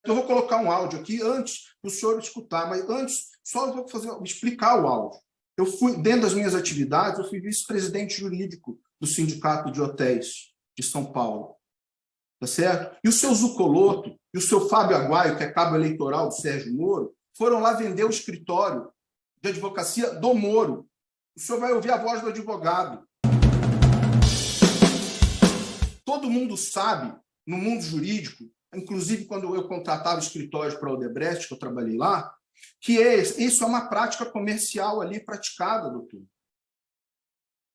Eu vou colocar um áudio aqui antes para o senhor escutar, mas antes só eu vou explicar o áudio. Eu fui, dentro das minhas atividades, eu fui vice-presidente jurídico do Sindicato de Hotéis de São Paulo. Tá certo? E o seu Zucoloto e o seu Fábio Aguaio, que é cabo eleitoral do Sérgio Moro, foram lá vender o escritório de advocacia do Moro. O senhor vai ouvir a voz do advogado. Todo mundo sabe, no mundo jurídico, inclusive quando eu contratava escritórios para a Odebrecht, que eu trabalhei lá, que isso é uma prática comercial ali praticada, doutor.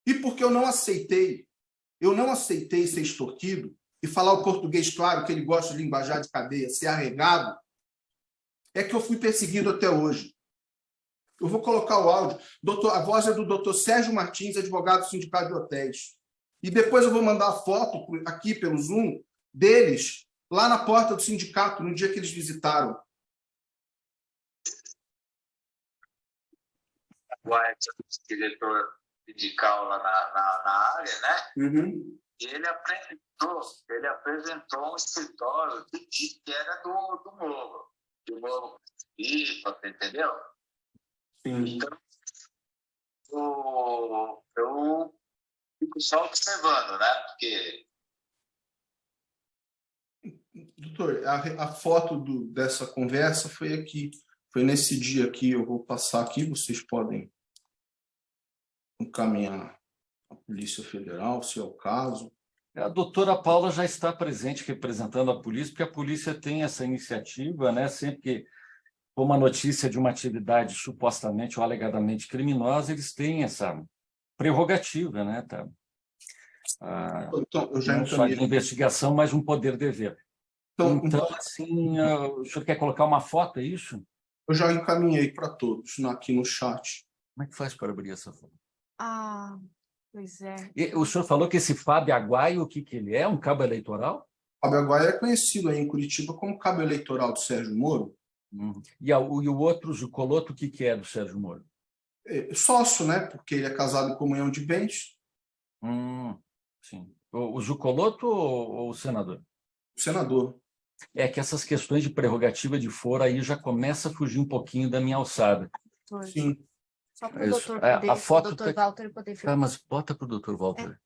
E porque eu não aceitei ser extorquido e falar o português claro, que ele gosta de linguajar de cadeia, ser arregado, é que eu fui perseguido até hoje. Eu vou colocar o áudio. A voz é do doutor Sérgio Martins, advogado do Sindicato de Hotéis. E depois eu vou mandar a foto aqui pelo Zoom deles lá na porta do sindicato, no dia que eles visitaram. O diretor sindical lá na área, né? Uhum. E ele apresentou um escritório que era do Moro. Do Moro, entendeu? Sim. Então, eu fico só observando, né? Porque... Doutor, a foto dessa conversa foi aqui. Foi nesse dia aqui. Eu vou passar aqui, vocês podem encaminhar à Polícia Federal, se é o caso. A doutora Paula já está presente representando a polícia, porque a polícia tem essa iniciativa, né? Sempre que for uma notícia de uma atividade supostamente ou alegadamente criminosa, eles têm essa prerrogativa, né? Tá? Então, eu já não só de investigação, mas um poder-dever. Então, assim, o senhor quer colocar uma foto, é isso? Eu já encaminhei para todos aqui no chat. Como é que faz para abrir essa foto? Pois é. E o senhor falou que esse Fábio Aguaio, o que ele é? Um cabo eleitoral? Fábio Aguaio é conhecido aí em Curitiba como cabo eleitoral do Sérgio Moro. E o outro, Zucoloto, o que é do Sérgio Moro? Sócio, né? Porque ele é casado em comunhão de bens. Sim. O Zucoloto ou o senador? O senador. É que essas questões de prerrogativa de foro aí já começa a fugir um pouquinho da minha alçada. Sim. Só para o doutor poder, a foto doutor Walter poder ficar. mas bota para o doutor Walter.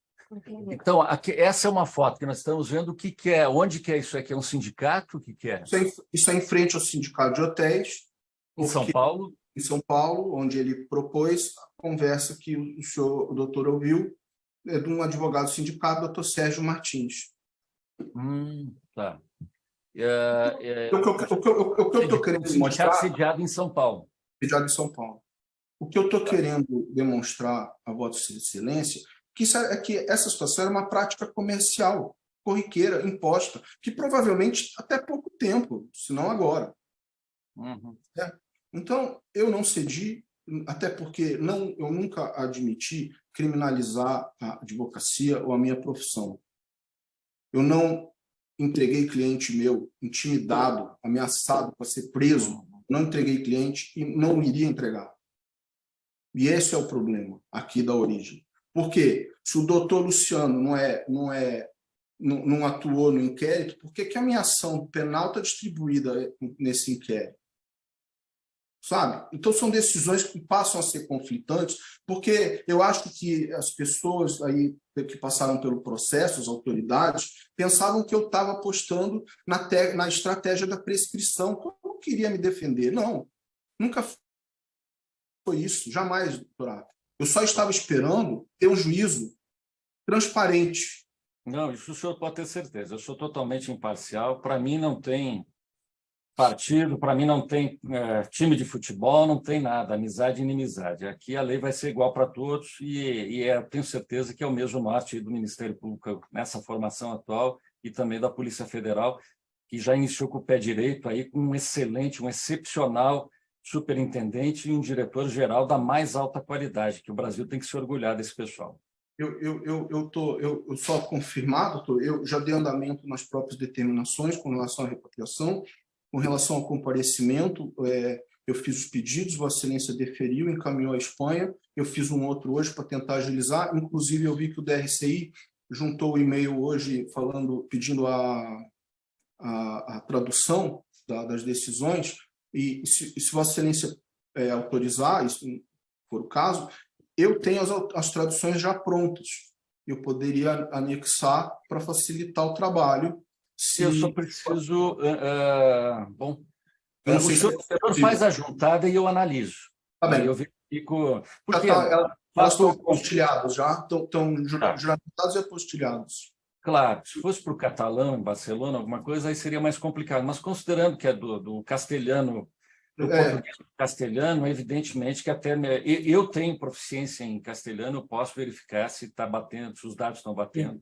Então, essa é uma foto que nós estamos vendo. O que é? Onde que é isso aqui? É um sindicato? O que é? Isso é em frente ao Sindicato de Hotéis. Em São Paulo? Em São Paulo, onde ele propôs a conversa que o doutor ouviu de um advogado do sindicato, doutor Sérgio Martins. Tá. O que eu estou querendo mostrar... Sediado em São Paulo. Sediado em São Paulo. O que eu estou querendo demonstrar a Vossa Excelência é que essa situação era uma prática comercial, corriqueira, imposta, que provavelmente até pouco tempo, se não agora. Então, eu não cedi, até porque eu nunca admiti criminalizar a advocacia ou a minha profissão. Eu não entreguei cliente meu intimidado, ameaçado para ser preso, não entreguei cliente e não iria entregar. E esse é o problema aqui da origem. Porque se o doutor Luciano não atuou no inquérito, por que a minha ação penal está distribuída nesse inquérito? Sabe? Então, são decisões que passam a ser conflitantes, porque eu acho que as pessoas aí que passaram pelo processo, as autoridades, pensavam que eu estava apostando na estratégia da prescrição, que eu não queria me defender. Não, nunca foi isso, jamais, doutorado. Eu só estava esperando ter um juízo transparente. Não, isso o senhor pode ter certeza. Eu sou totalmente imparcial. Para mim não tem partido, para mim não tem time de futebol, não tem nada, amizade e inimizade. Aqui a lei vai ser igual para todos e tenho certeza que é o mesmo norte do Ministério Público nessa formação atual e também da Polícia Federal, que já iniciou com o pé direito aí com um excepcional superintendente e um diretor-geral da mais alta qualidade, que o Brasil tem que se orgulhar desse pessoal. Eu só confirmar, doutor, eu já dei andamento nas próprias determinações com relação à repatriação, com relação ao comparecimento, eu fiz os pedidos, Vossa Excelência deferiu, encaminhou à Espanha, eu fiz um outro hoje para tentar agilizar, inclusive eu vi que o DRCI juntou o e-mail hoje pedindo a tradução das decisões, e se Vossa Excelência autorizar, isso for o caso, eu tenho as traduções já prontas. Eu poderia anexar para facilitar o trabalho. Eu só preciso... bom, eu não o sei senhor faz a juntada e eu analiso. Tá bem. Eu verifico... Porque elas estão faço... apostilhadas já, estão Tá. juramentados e apostilhados. Claro, se fosse para o catalão, em Barcelona, alguma coisa, aí seria mais complicado. Mas considerando que é do castelhano, do português castelhano, evidentemente que até eu tenho proficiência em castelhano, eu posso verificar se está batendo, se os dados estão batendo,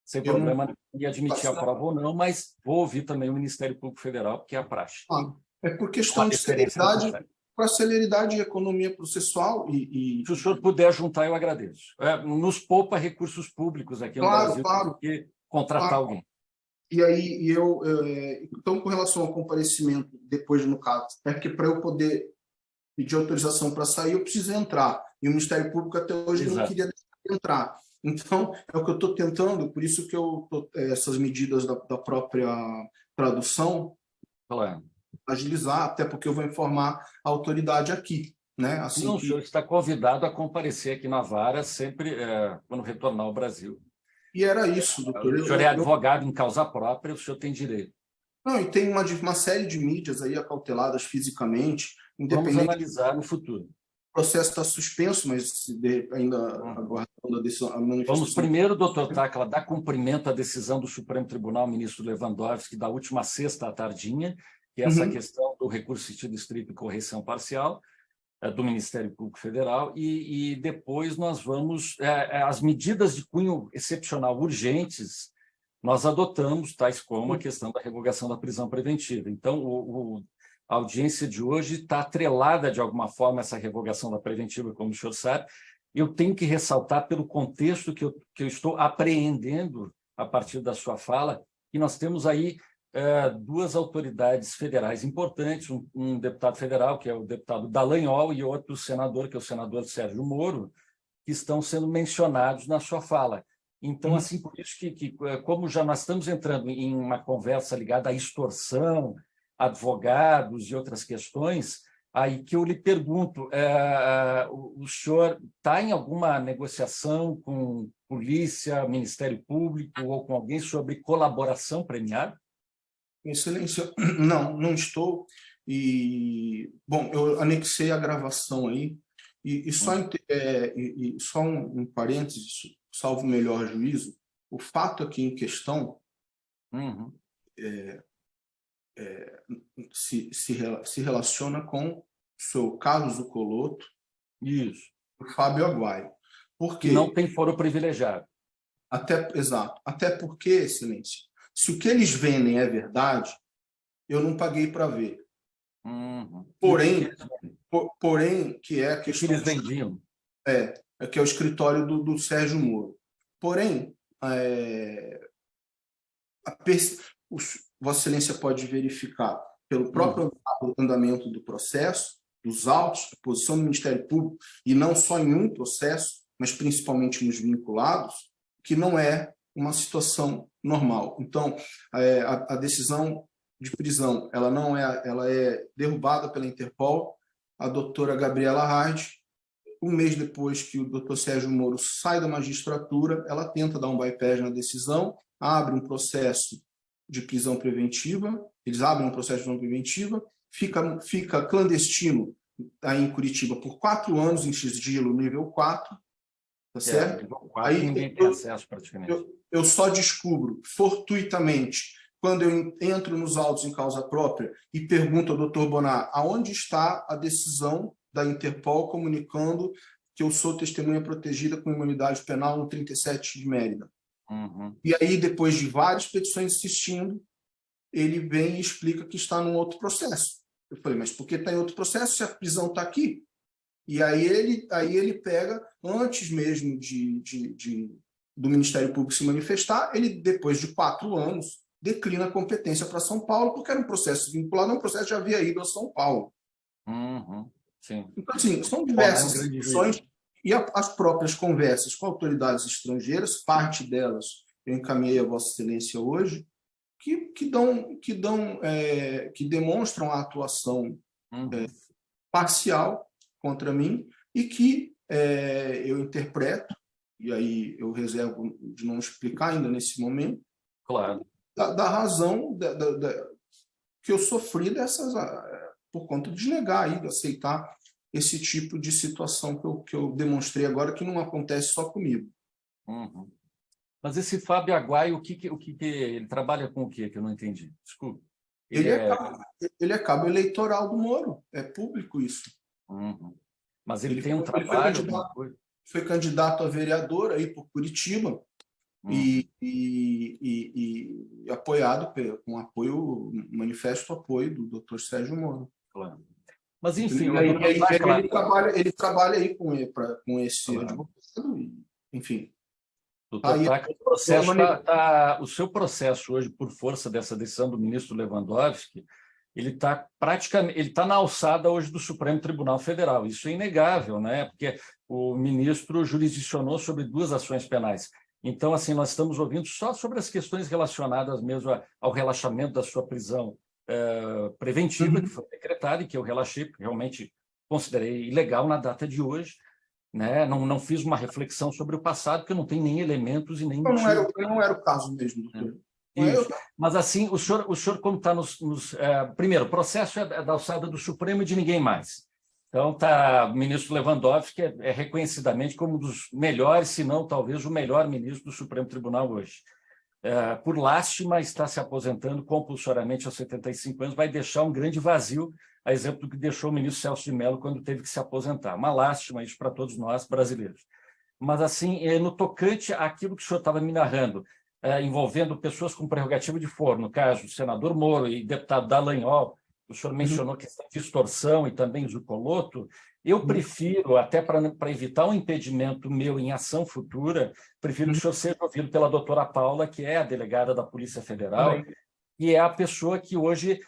sem problema em admitir a prova ou não, mas vou ouvir também o Ministério Público Federal, porque é a praxe. É por questão de celeridade, para celeridade e economia processual. Se o senhor puder juntar, eu agradeço. Nos poupa recursos públicos aqui no Brasil, porque contratar alguém. E aí, então, com relação ao comparecimento, depois, no caso, é que para eu poder pedir autorização para sair, eu preciso entrar. E o Ministério Público até hoje não queria entrar. Então, é o que eu estou tentando, por isso que essas medidas da própria tradução, agilizar, até porque eu vou informar a autoridade aqui. Né? Assim não, o senhor está convidado a comparecer aqui na vara sempre quando retornar ao Brasil. E era isso, doutor. O senhor é advogado em causa própria, o senhor tem direito. Não, e tem uma série de mídias aí acauteladas fisicamente, independente. Vamos analisar no futuro. O processo está suspenso, mas ainda aguardando a decisão. Vamos primeiro, doutor Tacla, dar cumprimento à decisão do Supremo Tribunal, ministro Lewandowski, da última sexta à tardinha, que é essa questão do recurso sentido estrito e correção parcial do Ministério Público Federal, e depois nós vamos... as medidas de cunho excepcional urgentes nós adotamos, tais como a questão da revogação da prisão preventiva. Então, a audiência de hoje está atrelada, de alguma forma, a essa revogação da preventiva, como o senhor sabe. Eu tenho que ressaltar, pelo contexto que eu estou apreendendo a partir da sua fala, que nós temos aí duas autoridades federais importantes, um deputado federal, que é o deputado Dallagnol, e outro senador, que é o senador Sérgio Moro, que estão sendo mencionados na sua fala. Então, assim, por isso que como já nós estamos entrando em uma conversa ligada à extorsão, advogados e outras questões, aí que eu lhe pergunto, o senhor está em alguma negociação com polícia, Ministério Público ou com alguém sobre colaboração premiada? Excelência, não estou. E, bom, eu anexei a gravação aí, e só um parênteses, salvo o melhor juízo, o fato aqui em questão se relaciona com o seu Carlos Zuccolotto e o Fábio Aguaio. Porque não tem foro privilegiado. Exato. Até porque, Excelência, se o que eles vendem é verdade, eu não paguei para ver. Porém, que é a questão... que eles vendiam. Que é o escritório do Sérgio Moro. Porém, Vossa Excelência pode verificar pelo próprio andamento do processo, dos autos, a posição do Ministério Público, e não só em um processo, mas principalmente nos vinculados, que não é uma situação normal. Então, a decisão de prisão ela é derrubada pela Interpol. A doutora Gabriela Hard, um mês depois que o doutor Sérgio Moro sai da magistratura, ela tenta dar um bypass na decisão, abre um processo de prisão preventiva, eles abrem um processo de prisão preventiva, fica clandestino aí em Curitiba por 4 anos em sigilo nível 4, tá certo? Nível 4, aí ninguém tem acesso praticamente. Eu só descubro fortuitamente quando eu entro nos autos em causa própria e pergunto ao doutor Bonar aonde está a decisão da Interpol comunicando que eu sou testemunha protegida com imunidade penal no 37 de Mérida. E aí, depois de várias petições insistindo, ele vem e explica que está num outro processo. Eu falei, mas por que está em outro processo se a prisão está aqui? E aí ele pega, antes mesmo do Ministério Público se manifestar, ele, depois de 4 anos, declina a competência para São Paulo, porque era um processo vinculado a um processo que já havia ido a São Paulo. Sim. Então, assim, são diversas discussões e as próprias conversas com autoridades estrangeiras, parte delas eu encaminhei a Vossa Excelência hoje, que demonstram a atuação Uhum. parcial contra mim e que eu interpreto, e aí eu reservo de não explicar ainda nesse momento, Claro. da razão que eu sofri por conta de negar e de aceitar esse tipo de situação que eu demonstrei agora, que não acontece só comigo. Uhum. Mas esse Fábio Aguaio, ele trabalha com o quê? Que eu não entendi. Desculpa. Ele é cabo eleitoral do Moro, é público isso. Uhum. Mas ele tem um trabalho, alguma coisa? Foi candidato a vereador aí por Curitiba, Uhum. e apoiado com apoio, manifesto apoio do Dr. Sérgio Moro. Claro. Mas, enfim, E aí, ele trabalha aí com esse advogado, enfim. Doutor Taca, o seu processo hoje, por força dessa decisão do ministro Lewandowski, ele está na alçada hoje do Supremo Tribunal Federal. Isso é inegável, né? Porque o ministro jurisdicionou sobre 2 ações penais. Então, assim, nós estamos ouvindo só sobre as questões relacionadas mesmo ao relaxamento da sua prisão preventiva, que foi decretada e que eu relaxei, porque realmente considerei ilegal na data de hoje. Né? Não fiz uma reflexão sobre o passado, porque eu não tenho nem elementos e nem motivo. Não era o caso mesmo, doutor. Mas, assim, o senhor como está primeiro, o processo é da alçada do Supremo e de ninguém mais. Então, o ministro Lewandowski é reconhecidamente como um dos melhores, se não talvez o melhor ministro do Supremo Tribunal hoje. Por lástima, está se aposentando compulsoriamente aos 75 anos, vai deixar um grande vazio, a exemplo do que deixou o ministro Celso de Mello quando teve que se aposentar. Uma lástima isso para todos nós, brasileiros. Mas, assim, no tocante àquilo que o senhor estava me narrando, envolvendo pessoas com prerrogativa de foro, no caso, o senador Moro e deputado Dallagnol, o senhor mencionou questão de extorsão e também Zucoloto, eu prefiro, até para evitar um impedimento meu em ação futura, prefiro que o senhor seja ouvido pela doutora Paula, que é a delegada da Polícia Federal, e é a pessoa que hoje,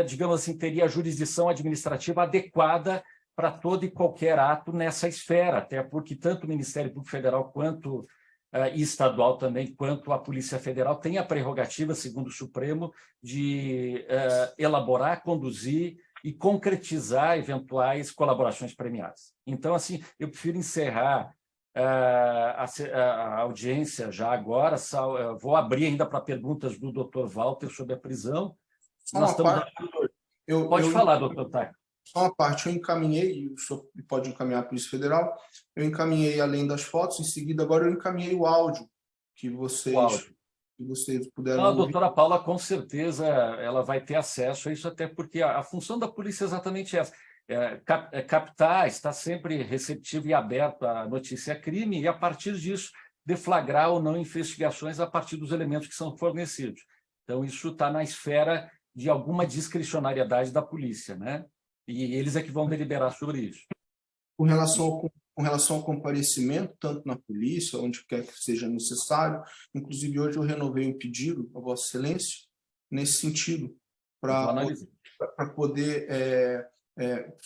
digamos assim, teria a jurisdição administrativa adequada para todo e qualquer ato nessa esfera, até porque tanto o Ministério Público Federal quanto e estadual também, quanto a Polícia Federal tem a prerrogativa, segundo o Supremo, de elaborar, conduzir e concretizar eventuais colaborações premiadas. Então, assim, eu prefiro encerrar a audiência já agora. Vou abrir ainda para perguntas do doutor Walter sobre a prisão. Pode falar, doutor Taca. Só uma parte, eu encaminhei, o senhor pode encaminhar a Polícia Federal, eu encaminhei, além das fotos, em seguida, agora eu encaminhei o áudio que vocês puderam A ouvir. doutora Paula, com certeza, ela vai ter acesso a isso, até porque a função da polícia é exatamente essa, captar, estar sempre receptivo e aberto à notícia crime e, a partir disso, deflagrar ou não investigações a partir dos elementos que são fornecidos. Então, isso está na esfera de alguma discricionariedade da polícia, né? E eles é que vão deliberar sobre isso. Com relação ao comparecimento, tanto na polícia, onde quer que seja necessário, inclusive hoje eu renovei um pedido a Vossa Excelência nesse sentido, para poder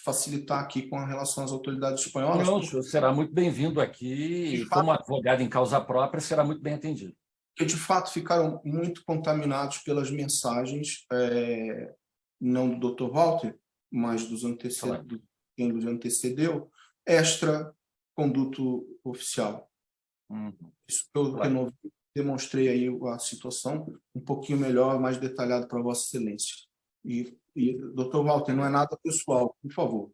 facilitar aqui com relação às autoridades espanholas. Não, o senhor será muito bem-vindo aqui, e como advogado em causa própria, será muito bem atendido. Que de fato ficaram muito contaminados pelas mensagens, não do Dr. Walter, mas quem nos antecedeu, extra-conduto oficial. Isso que eu demonstrei aí a situação um pouquinho melhor, mais detalhado para Vossa Excelência. E Dr. Walter, não é nada pessoal, por favor.